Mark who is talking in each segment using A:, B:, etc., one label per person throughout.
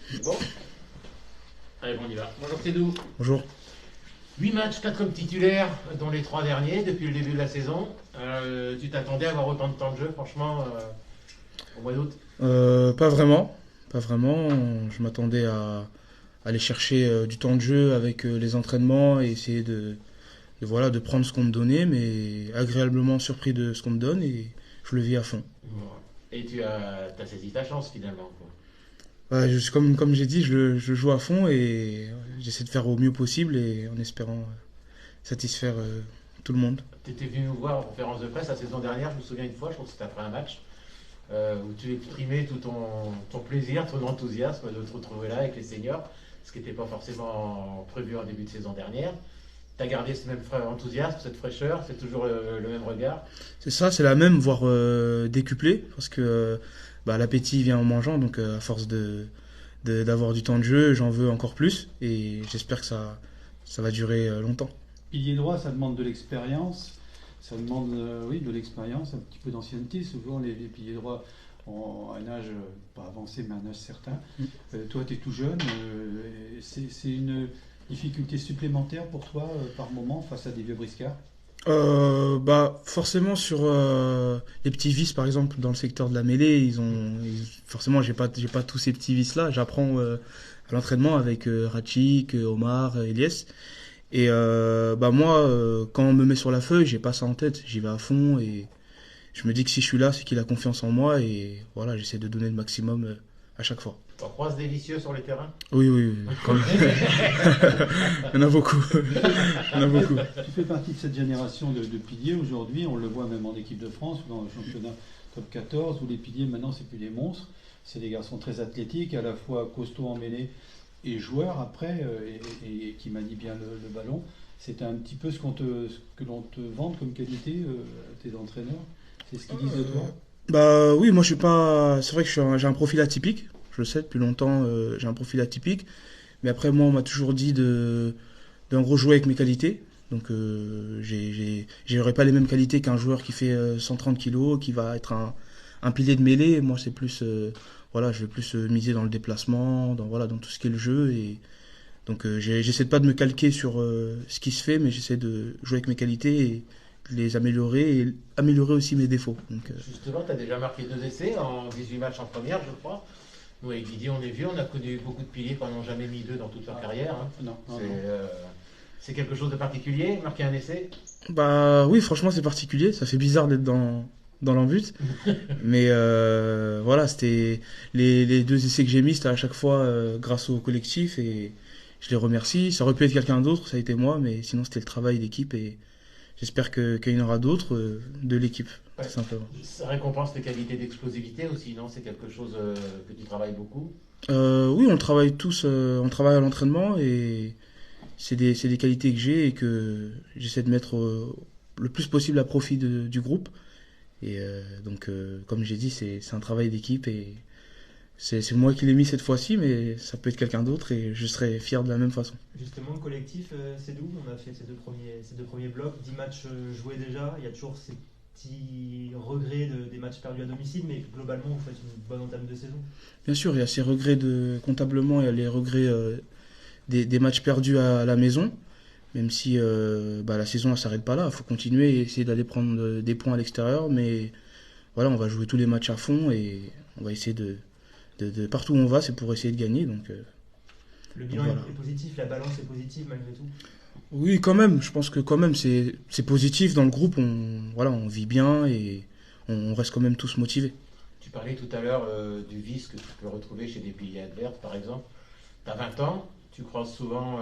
A: C'est bon? Allez, bon, on y va. Bonjour Cédou.
B: Bonjour.
A: 8 matchs, 4 comme titulaire, dont les 3 derniers depuis le début de la saison. Tu t'attendais à avoir autant de temps de jeu, franchement, au mois d'août?
B: Pas vraiment. Pas vraiment. Je m'attendais à aller chercher du temps de jeu avec les entraînements et essayer voilà, de prendre ce qu'on me donnait, mais agréablement surpris de ce qu'on me donne et je le vis à fond.
A: Bon. Et tu as saisi ta chance finalement, quoi.
B: Ouais, comme j'ai dit, je joue à fond et j'essaie de faire au mieux possible et en espérant satisfaire tout le monde.
A: Tu étais venu nous voir en conférence de presse la saison dernière, je me souviens une fois, je crois que c'était après un match, où tu exprimais tout ton plaisir, ton enthousiasme de te retrouver là avec les seniors, ce qui n'était pas forcément prévu en début de saison dernière. Tu as gardé ce même enthousiasme, cette fraîcheur, c'est toujours le même regard.
B: C'est ça, c'est la même, voire décuplée, parce que bah, l'appétit vient en mangeant, donc à force d'avoir du temps de jeu, j'en veux encore plus et j'espère que ça va durer longtemps.
C: Pilier droit, ça demande de l'expérience. Ça demande, oui, de l'expérience, un petit peu d'ancienneté. Souvent, les piliers droits ont un âge, pas avancé, mais un âge certain. Toi, tu es tout jeune. C'est une difficulté supplémentaire pour toi, par moment, face à des vieux briscards.
B: Bah forcément sur les petits vices par exemple dans le secteur de la mêlée forcément j'ai pas tous ces petits vices là, j'apprends à l'entraînement avec Ratchik, Omar, Elias. Et bah moi, quand on me met sur la feuille, j'ai pas ça en tête. J'y vais à fond et je me dis que si je suis là, c'est qu'il a confiance en moi et voilà, j'essaie de donner le maximum à chaque fois.
A: On croise des vicieux sur les terrains.
B: Oui, oui, oui, quand même. Il y en a beaucoup. Il y en a beaucoup.
C: Tu fais partie de cette génération de piliers aujourd'hui. On le voit même en équipe de France ou dans le championnat top 14 où les piliers maintenant c'est plus des monstres. C'est des garçons très athlétiques, à la fois costauds en mêlée et joueurs après et qui manient bien le ballon. C'est un petit peu ce que l'on te vante comme qualité, tes entraîneurs. C'est ce qu'ils disent de toi.
B: Bah oui, moi je suis pas. C'est vrai que j'ai un profil atypique. Je le sais depuis longtemps, j'ai un profil atypique. Mais après, moi, on m'a toujours dit d'en gros jouer avec mes qualités. Donc, j'aurais pas les mêmes qualités qu'un joueur qui fait 130 kilos, qui va être un pilier de mêlée. Moi, c'est plus, voilà, je vais plus miser dans le déplacement, voilà, dans tout ce qui est le jeu. Et donc, j'essaie de pas de me calquer sur ce qui se fait, mais j'essaie de jouer avec mes qualités et de les améliorer et améliorer aussi mes défauts. Donc,
A: Justement, tu as déjà marqué 2 essais en 18 matchs en première, je crois. Nous, avec Didier, on est vieux, on a connu beaucoup de piliers qui n'en ont jamais mis 2 dans toute leur carrière, hein.
C: Non, non,
A: C'est
C: non.
A: c'est quelque chose de particulier, marquer un essai.
B: bah oui, franchement, c'est particulier. Ça fait bizarre d'être dans l'embut. Mais voilà, c'était les deux essais que j'ai mis, c'était à chaque fois grâce au collectif et je les remercie. Ça aurait pu être quelqu'un d'autre, ça a été moi, mais sinon c'était le travail d'équipe et j'espère qu'il y en aura d'autres de l'équipe, tout
A: Ouais.
B: simplement.
A: Ça récompense tes qualités d'explosivité aussi, non? C'est quelque chose que tu travailles beaucoup.
B: Oui, on travaille tous, on travaille à l'entraînement et c'est des qualités que j'ai et que j'essaie de mettre le plus possible à profit du groupe. Et donc, comme j'ai dit, c'est un travail d'équipe et c'est moi qui l'ai mis cette fois-ci, mais ça peut être quelqu'un d'autre et je serai fier de la même façon.
D: Justement, le collectif, c'est d'où on a fait ces deux premiers blocs, 10 matchs joués déjà. Il y a toujours ces petits regrets des matchs perdus à domicile, mais globalement, vous faites une bonne entame de saison.
B: Bien sûr, il y a ces regrets comptablement, il y a les regrets des matchs perdus à la maison, même si bah, la saison ne s'arrête pas là. Il faut continuer et essayer d'aller prendre des points à l'extérieur, mais voilà, on va jouer tous les matchs à fond et on va essayer partout où on va, c'est pour essayer de gagner.
D: Le
B: Donc
D: bilan
B: voilà.
D: est positif, la balance est positive malgré tout.
B: Oui, quand même. Je pense que quand même c'est positif dans le groupe. Voilà, on vit bien et on reste quand même tous motivés.
A: Tu parlais tout à l'heure du vice que tu peux retrouver chez des piliers adverses, par exemple. Tu as 20 ans, tu croises souvent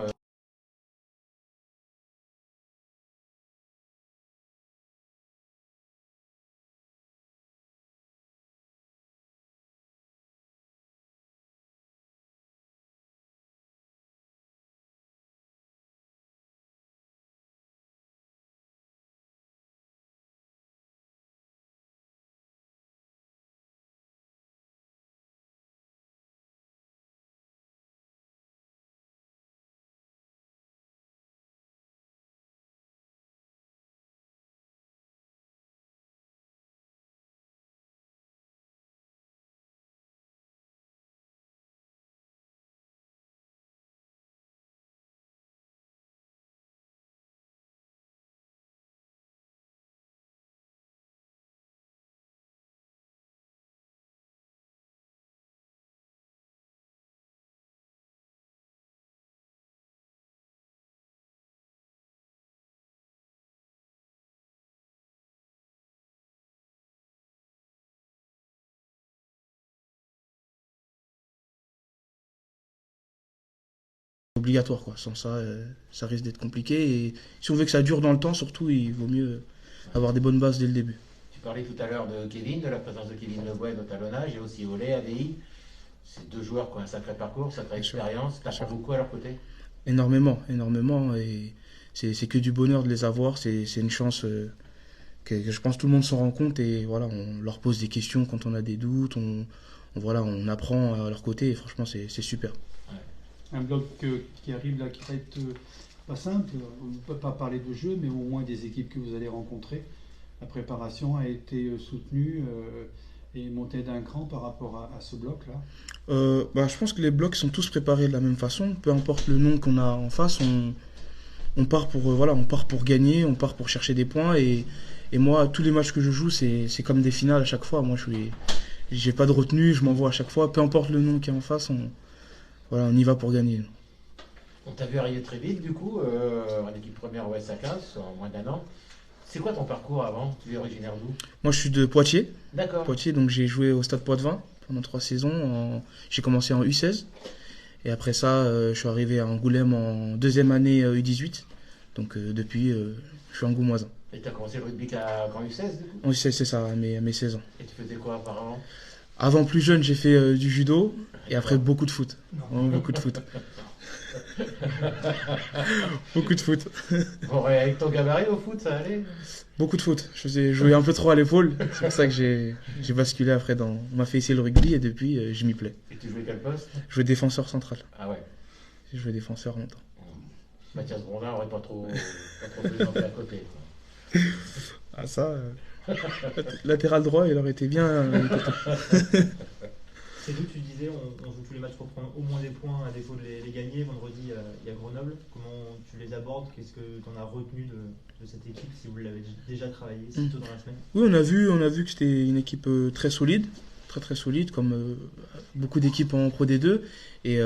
B: obligatoire, quoi. Sans ça, ça risque d'être compliqué. Et si on veut que ça dure dans le temps, surtout, il vaut mieux avoir des bonnes bases dès le début.
A: Tu parlais tout à l'heure de Kevin, de la présence de Kevin Lebois et de talonnage, et aussi Olé, ADI. C'est deux joueurs qui ont un sacré parcours, sacrée expérience. Tu apprends beaucoup à leur côté?
B: Énormément, énormément. Et c'est que du bonheur de les avoir. C'est une chance que je pense tout le monde s'en rend compte. Et voilà, on leur pose des questions quand on a des doutes. On apprend à leur côté. Et franchement, c'est super.
C: Un bloc qui arrive là, qui va être pas simple. On ne peut pas parler de jeu, mais au moins des équipes que vous allez rencontrer. La préparation a été soutenue et montée d'un cran par rapport à ce bloc-là.
B: Je pense que les blocs sont tous préparés de la même façon. Peu importe le nom qu'on a en face, on part pour gagner, on part pour chercher des points. Et moi, tous les matchs que je joue, c'est comme des finales à chaque fois. Moi, j'ai pas de retenue, je m'envoie à chaque fois. Peu importe le nom qui est en face, on y va pour gagner.
A: On t'a vu arriver très vite, du coup, en équipe première au SA15, en moins d'1 an. C'est quoi ton parcours avant? Tu es originaire d'où?
B: Moi, je suis de Poitiers.
A: D'accord.
B: Poitiers, donc j'ai joué au Stade Poitvin pendant 3 saisons. J'ai commencé en U16. Et après ça, je suis arrivé à Angoulême en 2e année U18. Donc depuis, je suis angoumoisin.
A: Et tu as commencé le rugby qu'en U16, du coup?
B: En U16, c'est ça, à mes 16 ans.
A: Et tu faisais quoi auparavant?
B: Avant, plus jeune, j'ai fait du judo. Et après, beaucoup de foot. Vraiment beaucoup de foot. Beaucoup de foot.
A: Bon, avec ton gabarit au foot, ça allait?
B: Beaucoup de foot. Je jouais un peu trop à l'épaule. C'est pour ça que j'ai basculé après on m'a fait essayer le rugby et depuis, je m'y plais.
A: Et tu jouais quel poste?
B: Je jouais défenseur central.
A: Ah ouais.
B: J'ai joué défenseur longtemps.
A: Mathias Grondin n'aurait pas trop fait à côté, quoi.
B: Ah ça, latéral droit, il aurait été bien.
D: C'est d'où tu disais, on joue tous les matchs pour prendre au moins des points à défaut de les gagner. Vendredi, il y a Grenoble. Comment tu les abordes? Qu'est-ce que tu en as retenu de cette équipe, si vous l'avez déjà travaillé si tôt dans la semaine?
B: Oui, on a vu que c'était une équipe très solide, très solide, comme beaucoup d'équipes en Pro D2. Et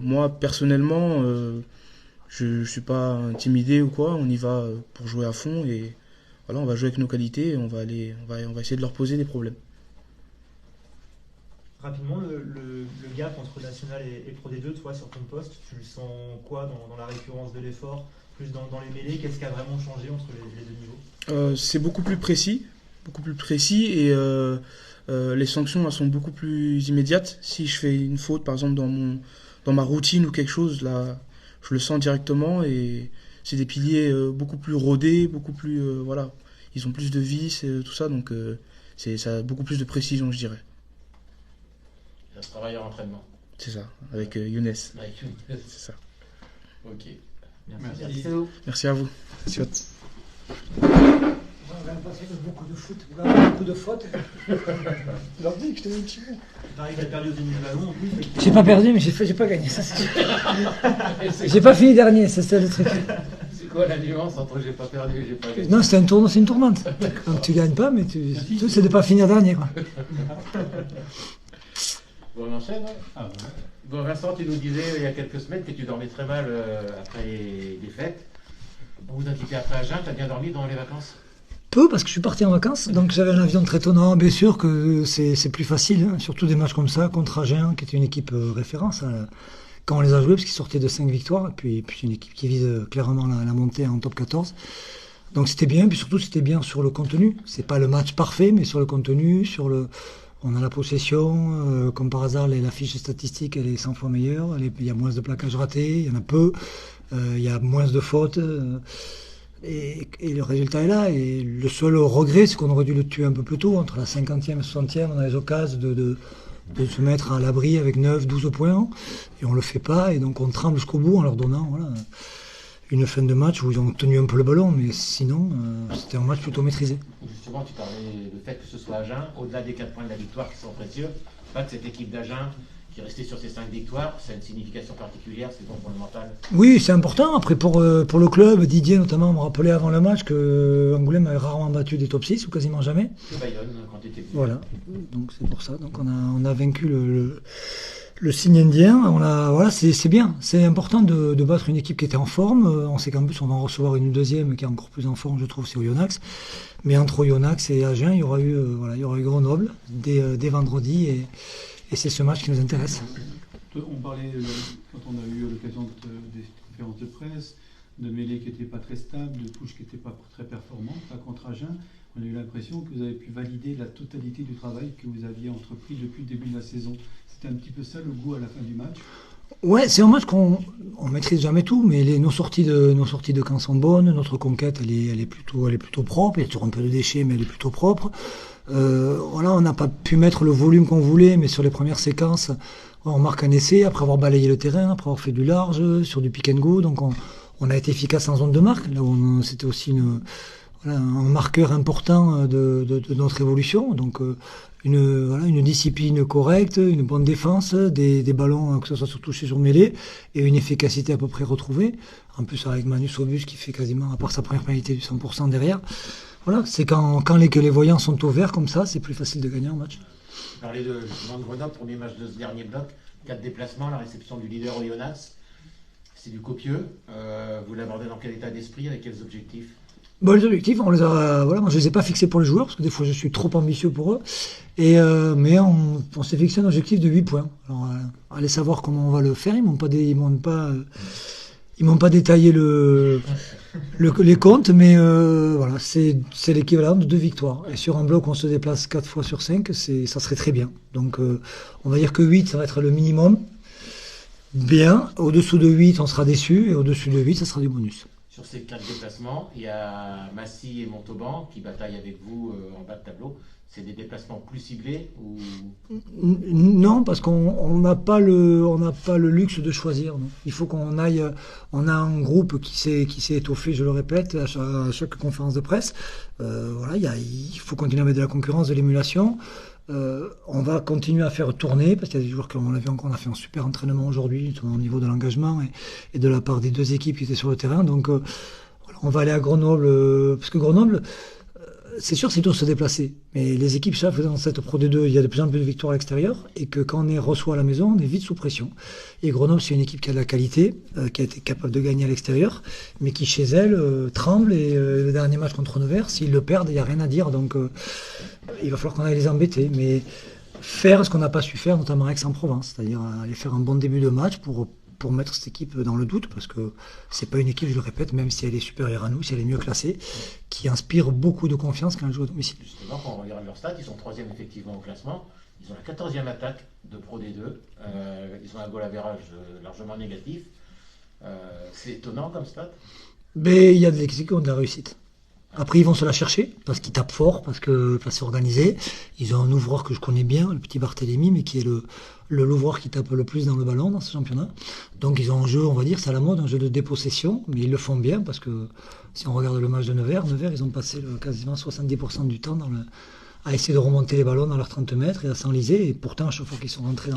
B: moi, personnellement, je ne suis pas intimidé ou quoi. On y va pour jouer à fond et voilà, on va jouer avec nos qualités et on va essayer de leur poser des problèmes.
D: Rapidement, le gap entre National et Pro D2, toi sur ton poste, tu le sens quoi dans la récurrence de l'effort, plus dans les mêlées? Qu'est-ce qui a vraiment changé entre les deux niveaux?
B: C'est beaucoup plus précis et les sanctions elles sont beaucoup plus immédiates. Si je fais une faute par exemple dans ma routine ou quelque chose, là je le sens directement et c'est des piliers beaucoup plus rodés, beaucoup plus ils ont plus de vis et tout ça, donc ça a beaucoup plus de précision, je dirais.
A: Ça se travaille en entraînement.
B: C'est ça, avec Younes.
A: Avec Younes.
B: C'est ça.
A: Ok.
C: Merci.
B: Merci à vous. Merci.
E: On va passer de beaucoup de foot, beaucoup de fautes.
B: Je leur dis que je t'ai un petit mot.
D: Pareil, t'as perdu au Denis Ballon en plus.
E: J'ai pas perdu, mais j'ai pas gagné. Ça, c'est... J'ai pas fini dernier, c'est ça le truc.
A: C'est quoi la nuance entre j'ai pas perdu et j'ai pas gagné?
E: Non, c'est un tournoi, c'est une tournante. Donc tu gagnes pas, mais tout c'est de pas finir dernier, quoi.
A: Bon, on enchaîne, hein?
C: Ah, ouais.
A: Bon, Vincent, tu nous disais il y a quelques semaines que tu dormais très mal après les fêtes. Bon, vous étiez après Agen, tu as bien dormi dans les vacances?
E: Peu, parce que je suis parti en vacances, donc j'avais un avion très tonnant. Bien sûr que c'est plus facile, hein, surtout des matchs comme ça, contre Agen, qui était une équipe référence. Quand on les a joués, parce qu'ils sortaient de 5 victoires, et puis une équipe qui vise clairement la montée en top 14. Donc c'était bien, puis surtout c'était bien sur le contenu. C'est pas le match parfait, mais sur le contenu, on a la possession, comme par hasard, la fiche statistique, elle est 100 fois meilleure. Il y a moins de plaquages ratés, il y en a peu, il y a moins de fautes. Et le résultat est là. Et le seul regret, c'est qu'on aurait dû le tuer un peu plus tôt. Entre la 50e et la 60e, on a les occasions de se mettre à l'abri avec 9, 12 points. Et on ne le fait pas. Et donc on tremble jusqu'au bout en leur donnant une fin de match où ils ont tenu un peu le ballon. Mais sinon, c'était un match plutôt maîtrisé.
A: Justement, tu parlais du fait que ce soit Agen, au-delà des 4 points de la victoire qui sont précieux. Pas que cette équipe d'Agen qui est restée sur ses 5 victoires, ça a une signification particulière, c'est donc pour le mental.
E: Oui, c'est important. Après, pour le club, Didier notamment me rappelait avant le match que Angoulême avait rarement battu des top 6 ou quasiment jamais.
A: C'est Bayonne quand tu étais venu.
E: Voilà, donc c'est pour ça. Donc on a vaincu le signe indien. Voilà, c'est bien. C'est important de battre une équipe qui était en forme. On sait qu'en plus on va en recevoir une deuxième qui est encore plus en forme, je trouve, c'est Oyonnax. Mais entre Oyonnax et Agen, il y aura eu Grenoble dès vendredi et c'est ce match qui nous intéresse.
C: On parlait, quand on a eu l'occasion des conférences de presse, de mêlée qui n'était pas très stable, de touche qui n'était pas très performante. Là, contre Agen, on a eu l'impression que vous avez pu valider la totalité du travail que vous aviez entrepris depuis le début de la saison. C'était un petit peu ça le goût à la fin du match.
E: Ouais, c'est un match qu'on maîtrise jamais tout, mais nos sorties de camp sont bonnes, notre conquête elle est plutôt propre, il y a toujours un peu de déchets, mais elle est plutôt propre. Voilà, on n'a pas pu mettre le volume qu'on voulait, mais sur les premières séquences, on marque un essai après avoir balayé le terrain, après avoir fait du large, sur du pick and go, donc on a été efficace en zone de marque, là où c'était aussi un marqueur important de notre évolution. Donc une discipline correcte, une bonne défense, des ballons, que ce soit sur touche et sur mêlée, et une efficacité à peu près retrouvée. En plus avec Manu Sobus qui fait quasiment, à part sa première pénalité, du 100% derrière. Voilà, c'est quand les voyants sont au vert comme ça, c'est plus facile de gagner un match.
A: Vous parlez de Grenoble, premier match de ce dernier bloc, 4 déplacements, la réception du leader Oyonnax. C'est du copieux. Vous l'abordez dans quel état d'esprit, avec quels objectifs?
E: Bon, les objectifs, moi je les ai pas fixés pour les joueurs, parce que des fois je suis trop ambitieux pour eux. Mais on s'est fixé un objectif de 8 points. Alors, allez savoir comment on va le faire. Ils m'ont pas détaillé les comptes, mais voilà, c'est l'équivalent de 2 victoires. Et sur un bloc, on se déplace 4 fois sur 5, ça serait très bien. Donc, on va dire que 8, ça va être le minimum. Bien. Au-dessous de 8, on sera déçu. Et au-dessus de 8, ça sera du bonus.
A: Sur ces 4 déplacements, il y a Massy et Montauban qui bataillent avec vous en bas de tableau. C'est des déplacements plus ciblés ou...
E: Non, parce qu'on n'a pas le luxe de choisir. Non. Il faut qu'on aille. On a un groupe qui s'est étoffé, je le répète, à chaque conférence de presse. Voilà, il faut continuer à mettre de la concurrence, de l'émulation. On va continuer à faire tourner, parce qu'il y a des joueurs qu'on a fait un super entraînement aujourd'hui, notamment au niveau de l'engagement et de la part des 2 équipes qui étaient sur le terrain. Donc voilà, on va aller à Grenoble, parce que Grenoble, c'est sûr, c'est dur de se déplacer. Mais les équipes savent que dans cette Pro D2, il y a de plus en plus de victoires à l'extérieur, et que quand on reçoit à la maison, on est vite sous pression. Et Grenoble, c'est une équipe qui a de la qualité, qui a été capable de gagner à l'extérieur, mais qui chez elle tremble. Et le dernier match contre Nevers, s'ils le perdent, il n'y a rien à dire. Donc il va falloir qu'on aille les embêter. Mais faire ce qu'on n'a pas su faire, notamment à Aix-en-Provence, c'est-à-dire aller faire un bon début de match pour mettre cette équipe dans le doute, parce que c'est pas une équipe, je le répète, même si elle est supérieure à nous, si elle est mieux classée, qui inspire beaucoup de confiance quand elle joue à domicile.
A: Justement, quand on regarde leur stats, ils sont 3e effectivement au classement. Ils ont la 14e attaque de Pro D2. Ils ont un goal average largement négatif. C'est étonnant comme stat.
E: Mais il y a des équipes qui ont de la réussite. Après, ils vont se la chercher, parce qu'ils tapent fort, parce que c'est organisé. Ils ont un ouvreur que je connais bien, le petit Barthélemy, mais qui est le l'ouvreur qui tape le plus dans le ballon dans ce championnat. Donc ils ont un jeu, on va dire, c'est à la mode, un jeu de dépossession, mais ils le font bien, parce que si on regarde le match de Nevers, ils ont passé quasiment 70% du temps à essayer de remonter les ballons dans leurs 30 mètres et à s'enliser, et pourtant, à chaque fois qu'ils sont rentrés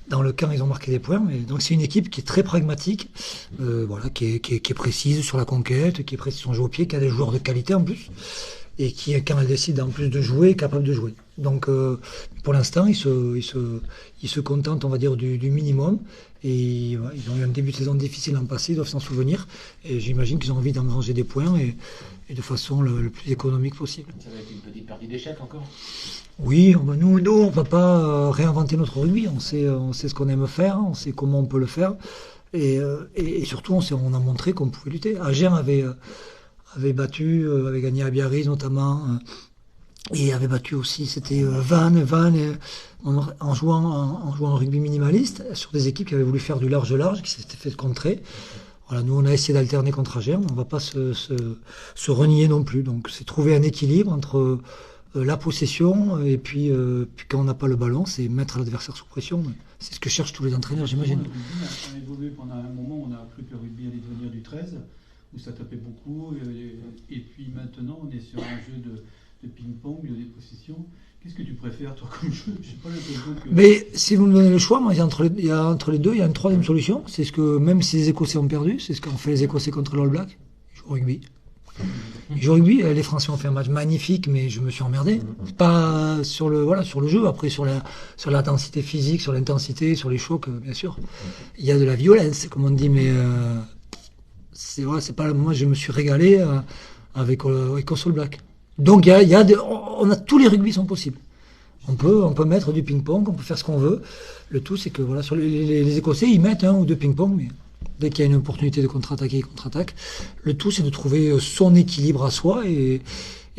E: dans le camp, ils ont marqué des points. Donc c'est une équipe qui est très pragmatique, voilà, qui est précise sur la conquête, qui est précise sur son jeu au pied, qui a des joueurs de qualité en plus, et qui, quand elle décide en plus de jouer, est capable de jouer. Donc pour l'instant, ils se contentent, on va dire, du minimum. Et voilà, ils ont eu un début de saison difficile l'an passé, ils doivent s'en souvenir. Et j'imagine qu'ils ont envie d'engranger des points et de façon le plus économique possible.
A: Ça va être une petite partie d'échecs encore?
E: Oui, nous on ne va pas réinventer notre rugby. On sait ce qu'on aime faire, on sait comment on peut le faire. Et surtout, on a montré qu'on pouvait lutter. Agen avait gagné à Biarritz notamment. Et avait battu aussi, c'était Vannes en jouant un rugby minimaliste sur des équipes qui avaient voulu faire du large, qui s'étaient fait contrer. Voilà, nous on a essayé d'alterner contre Agen, on ne va pas se renier non plus. Donc c'est trouver un équilibre entre la possession et puis quand on n'a pas le ballon, c'est mettre l'adversaire sous pression. C'est ce que cherchent tous les entraîneurs, j'imagine.
C: Le rugby a évolué pendant un moment, on a cru que le rugby allait devenir du 13, où ça tapait beaucoup, et puis maintenant on est sur un jeu de ping-pong, de dépossession. Qu'est-ce que tu préfères, toi, comme jeu? Je sais pas l'impression que... Mais si vous me donnez le choix, moi, entre les deux, il y a une troisième solution. C'est ce que, même si les Écossais ont perdu, c'est ce qu'ont fait les Écossais contre l'All Black. Ils jouent au rugby. Les Français ont fait un match magnifique, mais je me suis emmerdé. Pas sur le jeu, après sur l'intensité physique, sur l'intensité, sur les chocs, bien sûr. Il y a de la violence, comme on dit, mais c'est pas. Moi, je me suis régalé avec Écosse All Black. Donc on a tous les rugby's sont possibles.
E: On peut mettre du ping-pong, on peut faire ce qu'on veut. Le tout, c'est que voilà, sur les Écossais, ils mettent 1 ou 2 ping-pong, mais dès qu'il y a une opportunité de contre-attaquer, ils contre-attaquent. Le tout, c'est de trouver son équilibre à soi et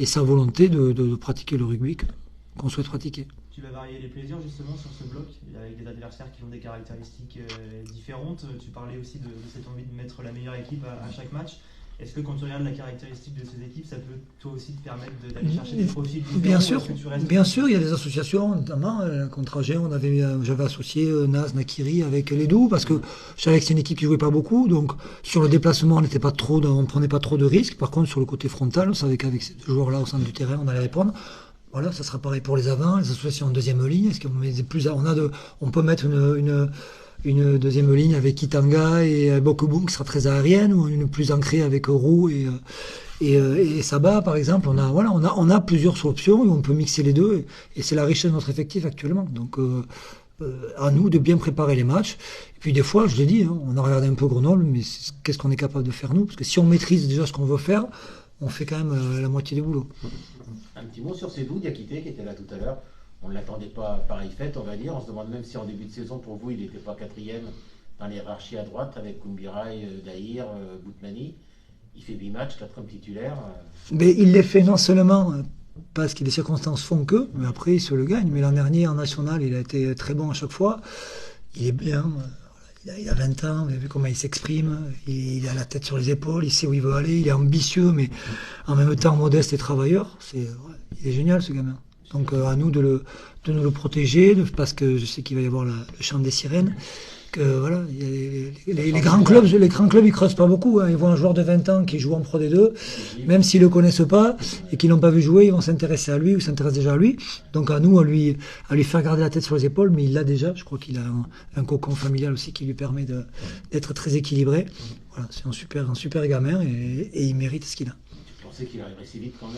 E: sa volonté de pratiquer le rugby qu'on souhaite pratiquer.
D: Tu vas varier les plaisirs justement sur ce bloc, avec des adversaires qui ont des caractéristiques différentes. Tu parlais aussi de cette envie de mettre la meilleure équipe à chaque match. Est-ce que quand tu regardes la caractéristique de ces équipes, ça peut toi aussi te permettre d'aller chercher des profils différents?
E: Bien sûr, il y a des associations, notamment contre Agen, j'avais associé Naz, Nakiri avec les Doux, parce que je savais que c'est une équipe qui jouait pas beaucoup, donc sur le déplacement, on prenait pas trop de risques. Par contre, sur le côté frontal, on savait qu'avec ces 2 joueurs-là au centre du terrain, on allait répondre. Voilà, ça sera pareil pour les avants, les associations en deuxième ligne. Est-ce qu'on met on peut mettre une deuxième ligne avec Kitanga et Bokubung qui sera très aérienne, ou une plus ancrée avec Roux et Saba par exemple. On a plusieurs options et on peut mixer les deux, et c'est la richesse de notre effectif actuellement. Donc à nous de bien préparer les matchs. Et puis des fois, je l'ai dit, on a regardé un peu Grenoble, mais qu'est-ce qu'on est capable de faire nous? Parce que si on maîtrise déjà ce qu'on veut faire, on fait quand même la moitié du boulot.
A: Un petit mot sur Sédou Diakité qui était là tout à l'heure. On ne l'attendait pas à pareille fête, on va dire. On se demande même si en début de saison, pour vous, il n'était pas 4e dans l'hiérarchie à droite avec Koumbirai, Dahir, Boutmani. Il fait 8 matchs, 4 comme titulaire.
E: Mais il les fait non seulement parce que les circonstances font que, mais après il se le gagne. Mais l'an dernier en national, il a été très bon à chaque fois. Il est bien. Il a 20 ans, vous avez vu comment il s'exprime, il a la tête sur les épaules, il sait où il veut aller, il est ambitieux, mais en même temps modeste et travailleur. Il est génial ce gamin. Donc à nous de nous le protéger, parce que je sais qu'il va y avoir le chant des sirènes. Que voilà, les grands clubs, ils creusent pas beaucoup. Ils voient un joueur de 20 ans qui joue en Pro D2, même s'ils le connaissent pas et qu'ils l'ont pas vu jouer, ils vont s'intéresser à lui ou s'intéressent déjà à lui. Donc à nous, à lui faire garder la tête sur les épaules, mais il l'a déjà. Je crois qu'il a un cocon familial aussi qui lui permet d'être très équilibré. Voilà, c'est un super gamin et il mérite ce qu'il a.
A: Tu pensais qu'il arriverait si vite quand même?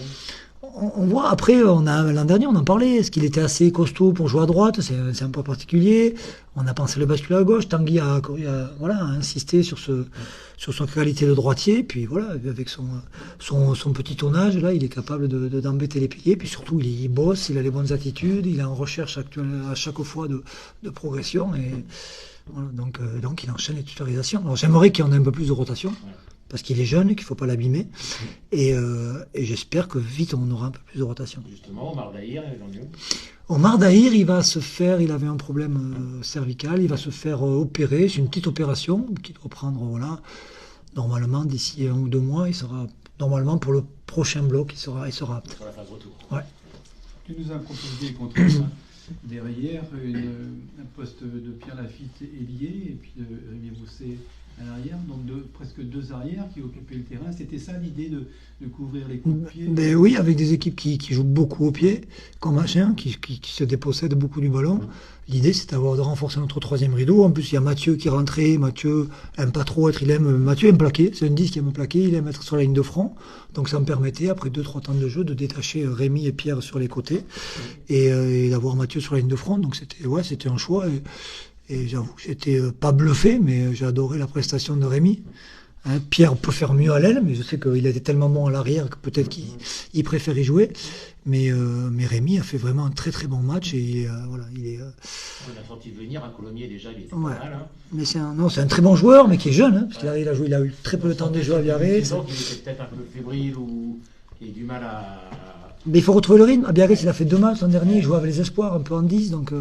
E: On voit après, l'an dernier on en parlait, est-ce qu'il était assez costaud pour jouer à droite? C'est un peu particulier. On a pensé le basculer à gauche. Tanguy a insisté sur son qualité de droitier. Puis voilà, avec son petit tonnage là, il est capable d'embêter les piliers. Puis surtout, il bosse, il a les bonnes attitudes, il est en recherche actuelle à chaque fois de progression. Et voilà, donc il enchaîne les titularisations. Alors j'aimerais qu'il y en ait un peu plus de rotation. Parce qu'il est jeune et qu'il ne faut pas l'abîmer. Et j'espère que vite on aura un peu plus de rotation.
A: Justement, Omar Dahir, il est dans le mieux.
E: Omar Dahir, il avait un problème cervical, il va se faire opérer. C'est une petite opération qui doit prendre, normalement d'ici 1 ou 2 mois, il sera, normalement pour le prochain bloc, il sera apte.
A: Sur la phase retour.
E: Ouais.
C: Tu nous as proposé contre derrière un poste de Pierre Lafitte ailier et puis de Rémi Bousset à l'arrière, donc presque 2 arrières qui occupaient le terrain. C'était ça l'idée de couvrir les coups de pied?
E: Ben oui, avec des équipes qui jouent beaucoup au pied, comme Agen, qui se dépossèdent beaucoup du ballon. L'idée, c'est de renforcer notre 3e rideau. En plus, il y a Mathieu qui est rentré. Mathieu aime pas trop Mathieu aime plaquer. C'est un 10 qui aime plaquer. Il aime être sur la ligne de front. Donc ça me permettait, après 2-3 temps de jeu, de détacher Rémi et Pierre sur les côtés et d'avoir Mathieu sur la ligne de front. Donc c'était un choix. Et j'avoue que j'étais pas bluffé, mais j'ai adoré la prestation de Rémi. Pierre peut faire mieux à l'aile, mais je sais qu'il était tellement bon à l'arrière que peut-être qu'il préfère y jouer. Mais Rémi a fait vraiment un très très bon match et il est.
A: On a senti venir un Colomier déjà, il était pas mal. Hein.
E: Mais c'est un très bon joueur, mais qui est jeune, parce qu'il a eu très peu de temps de jeu à Biarritz.
A: Donc il était peut-être un peu fébrile ou il a du mal à.
E: Mais il faut retrouver le rythme. À Biarritz, il a fait 2 matchs l'an dernier, il jouait avec les espoirs, un peu en 10, donc.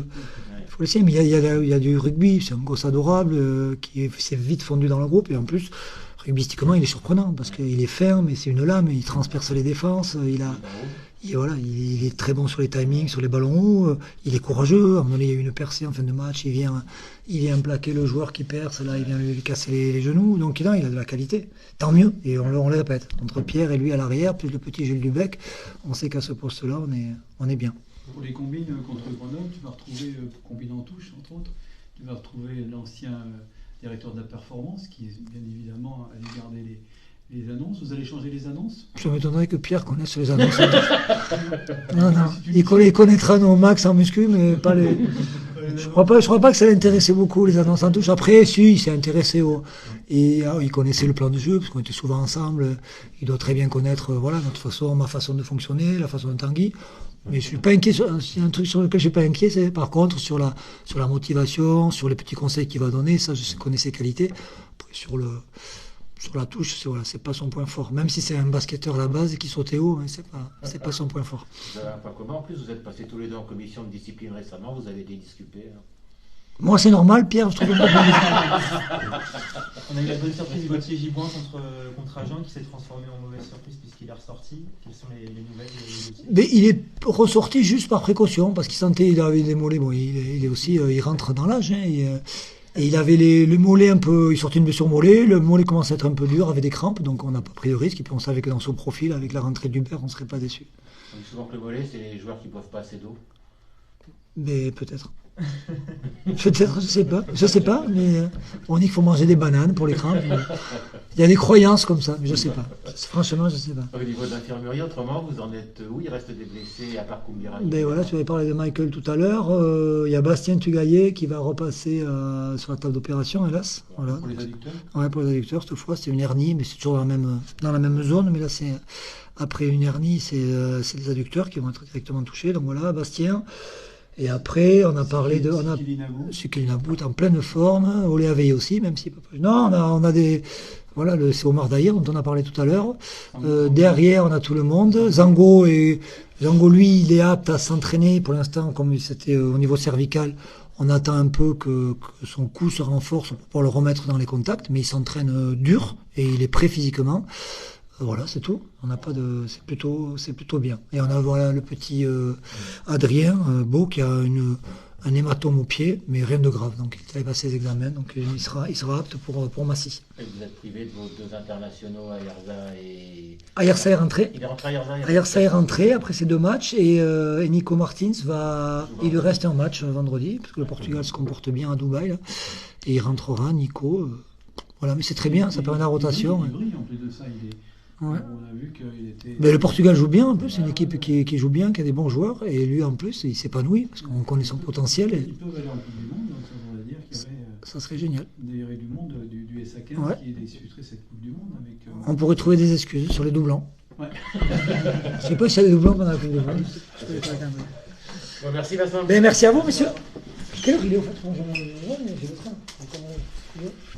E: Il faut laisser, mais il y a du rugby, c'est un gosse adorable qui s'est vite fondu dans le groupe, et en plus, rugbystiquement, il est surprenant parce qu'il est ferme et c'est une lame, il transperce les défenses, il est très bon sur les timings, sur les ballons hauts, il est courageux. À un moment donné, il y a eu une percée en fin de match, il vient plaquer le joueur qui perce, là, il vient lui casser les genoux, donc il a de la qualité. Tant mieux, et on le répète, entre Pierre et lui à l'arrière, puis le petit Gilles Dubec, on sait qu'à ce poste-là, on est bien.
C: Pour les combines contre Grenoble, tu vas retrouver, pour combiner en touche entre autres, tu vas retrouver l'ancien directeur de la performance qui, bien évidemment, allait garder les annonces. Vous allez changer les annonces?
E: Je m'étonnerais que Pierre connaisse les annonces. Non. Il connaîtra nos max en muscu, mais pas les. Je crois pas que ça l'intéressait beaucoup, les annonces en touche. Après, si, il s'est intéressé il connaissait le plan de jeu, parce qu'on était souvent ensemble. Il doit très bien connaître, ma façon de fonctionner, la façon de Tanguy. Mais je suis pas inquiet. C'est un truc sur lequel je suis pas inquiet, c'est par contre sur la motivation, sur les petits conseils qu'il va donner. Ça, je connais ses qualités. Après, sur la touche, c'est pas son point fort. Même si c'est un basketteur à la base et qui sautait haut, hein, c'est pas son point fort.
A: Vous avez un point commun en plus, vous êtes passés tous les deux en commission de discipline récemment, vous avez des discutés.
E: Moi, c'est normal, Pierre, je trouve.
D: On a eu la bonne surprise de Gauthier Giboin contre Agen qui s'est transformé en mauvaise surprise puisqu'il est ressorti. Quelles sont les nouvelles de Gauthier?
E: Mais il est ressorti juste par précaution parce qu'il sentait qu'il avait des mollets. Bon, il est aussi, il rentre dans l'âge. Hein, et il avait le mollet un peu, il sortait une blessure mollet. Le mollet commençait à être un peu dur, avait des crampes, donc on n'a pas pris de risque. Et puis on savait que dans son profil, avec la rentrée d'Hubert, on ne serait pas déçu.
A: On dit souvent que le mollet, c'est les joueurs qui ne boivent pas assez d'eau.
E: Mais peut-être. Peut-être, je sais pas, mais on dit qu'il faut manger des bananes pour les crampes. Il y a des croyances comme ça, mais je sais pas. Franchement, je sais pas.
A: Au niveau de l'infirmerie, autrement, vous en êtes où? Il reste des blessés à part Koumbira?
E: Ben voilà, tu avais parlé de Michael tout à l'heure. Il y a Bastien Tugaillet qui va repasser sur la table d'opération, hélas. Voilà.
C: Pour les adducteurs.
E: Ouais, pour les adducteurs, cette fois, c'est une hernie, mais c'est toujours dans la même zone, mais là, c'est après une hernie, c'est les adducteurs qui vont être directement touchés. Donc voilà, Bastien. Et après, on a parlé de... Sukeli Nabout en pleine forme, Olé Aveillé aussi, même si... Non, on a des... Voilà, c'est Omar Dahir dont on a parlé tout à l'heure. Derrière, on a tout le monde. Zango, lui, il est apte à s'entraîner. Pour l'instant, comme c'était au niveau cervical, on attend un peu que son cou se renforce pour pouvoir le remettre dans les contacts. Mais il s'entraîne dur et il est prêt physiquement. Voilà, c'est tout. On n'a pas de, c'est plutôt bien. Et on a voilà le petit Adrien Beau qui a un hématome au pied, mais rien de grave. Donc il a passé ses examens, donc il sera apte pour Massy.
A: Et vous êtes privé de vos deux internationaux, Ayarza et...
E: Ayarza est rentré.
A: Il est rentré Ayarza.
E: Ayarza est rentré après ces 2 matchs et Nico Martins il lui reste un match vendredi parce que le Portugal se comporte bien à Dubaï là, et il rentrera Nico. Voilà, mais c'est très bien, ça permet la rotation.
C: Il brille en plus de ça,
E: Ouais.
C: On a vu qu'il était...
E: Mais le Portugal joue bien en plus, c'est une équipe qui joue bien, qui a des bons joueurs, et lui en plus il s'épanouit, parce qu'on connaît son potentiel.
C: Ils peuvent aller en Coupe du Monde, donc ça voudrait dire qu'il y aurait
E: ça serait génial.
C: des héros du monde du SA15
E: Ouais.
C: qui disputerait cette Coupe du Monde avec...
E: On pourrait trouver des excuses sur les doublons.
C: Ouais.
E: Je sais pas s'il y a des doublons pendant la Coupe du Monde.
A: Bon, merci Vincent.
E: Ben, merci à vous, monsieur. Quelle heure il est au fait? J'ai le train.